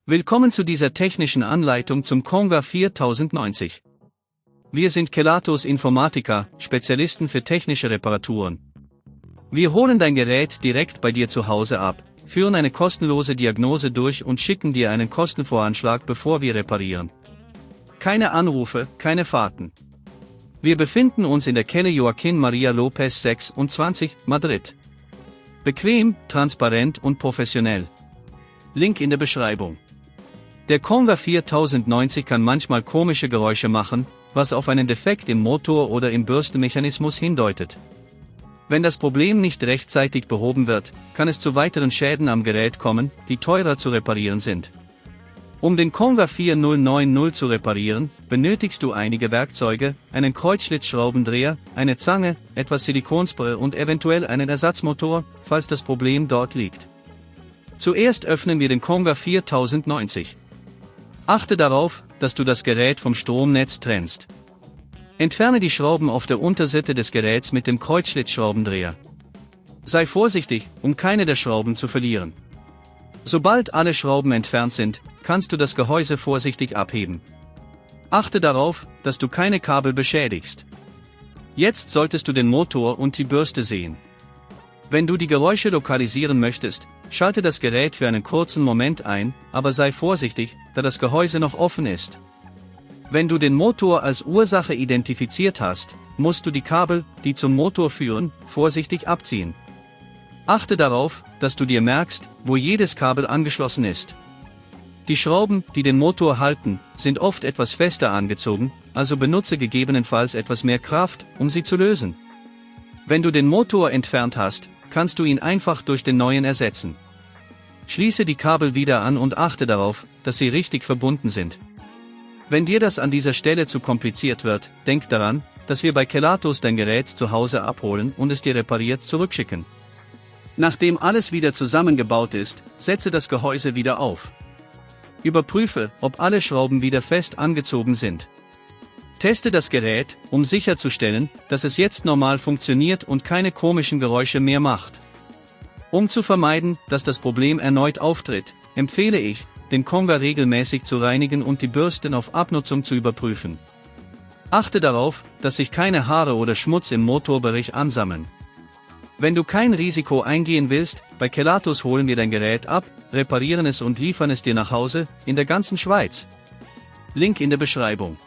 Willkommen zu dieser technischen Anleitung zum Conga 4090. Wir sind Kelatos Informática, Spezialisten für technische Reparaturen. Wir holen dein Gerät direkt bei dir zu Hause ab, führen eine kostenlose Diagnose durch und schicken dir einen Kostenvoranschlag, bevor wir reparieren. Keine Anrufe, keine Fahrten. Wir befinden uns in der Calle Joaquín María López 26, Madrid. Bequem, transparent und professionell. Link in der Beschreibung. Der Conga 4090 kann manchmal komische Geräusche machen, was auf einen Defekt im Motor oder im Bürstenmechanismus hindeutet. Wenn das Problem nicht rechtzeitig behoben wird, kann es zu weiteren Schäden am Gerät kommen, die teurer zu reparieren sind. Um den Conga 4090 zu reparieren, benötigst du einige Werkzeuge, einen Kreuzschlitzschraubendreher, eine Zange, etwas Silikonspray und eventuell einen Ersatzmotor, falls das Problem dort liegt. Zuerst öffnen wir den Conga 4090. Achte darauf, dass du das Gerät vom Stromnetz trennst. Entferne die Schrauben auf der Unterseite des Geräts mit dem Kreuzschlitzschraubendreher. Sei vorsichtig, um keine der Schrauben zu verlieren. Sobald alle Schrauben entfernt sind, kannst du das Gehäuse vorsichtig abheben. Achte darauf, dass du keine Kabel beschädigst. Jetzt solltest du den Motor und die Bürste sehen. Wenn du die Geräusche lokalisieren möchtest, schalte das Gerät für einen kurzen Moment ein, aber sei vorsichtig, da das Gehäuse noch offen ist. Wenn du den Motor als Ursache identifiziert hast, musst du die Kabel, die zum Motor führen, vorsichtig abziehen. Achte darauf, dass du dir merkst, wo jedes Kabel angeschlossen ist. Die Schrauben, die den Motor halten, sind oft etwas fester angezogen, also benutze gegebenenfalls etwas mehr Kraft, um sie zu lösen. Wenn du den Motor entfernt hast, kannst du ihn einfach durch den neuen ersetzen. Schließe die Kabel wieder an und achte darauf, dass sie richtig verbunden sind. Wenn dir das an dieser Stelle zu kompliziert wird, denk daran, dass wir bei Kelatos dein Gerät zu Hause abholen und es dir repariert zurückschicken. Nachdem alles wieder zusammengebaut ist, setze das Gehäuse wieder auf. Überprüfe, ob alle Schrauben wieder fest angezogen sind. Teste das Gerät, um sicherzustellen, dass es jetzt normal funktioniert und keine komischen Geräusche mehr macht. Um zu vermeiden, dass das Problem erneut auftritt, empfehle ich, den Conga regelmäßig zu reinigen und die Bürsten auf Abnutzung zu überprüfen. Achte darauf, dass sich keine Haare oder Schmutz im Motorbereich ansammeln. Wenn du kein Risiko eingehen willst, bei Kelatos holen wir dein Gerät ab, reparieren es und liefern es dir nach Hause, in der ganzen Schweiz. Link in der Beschreibung.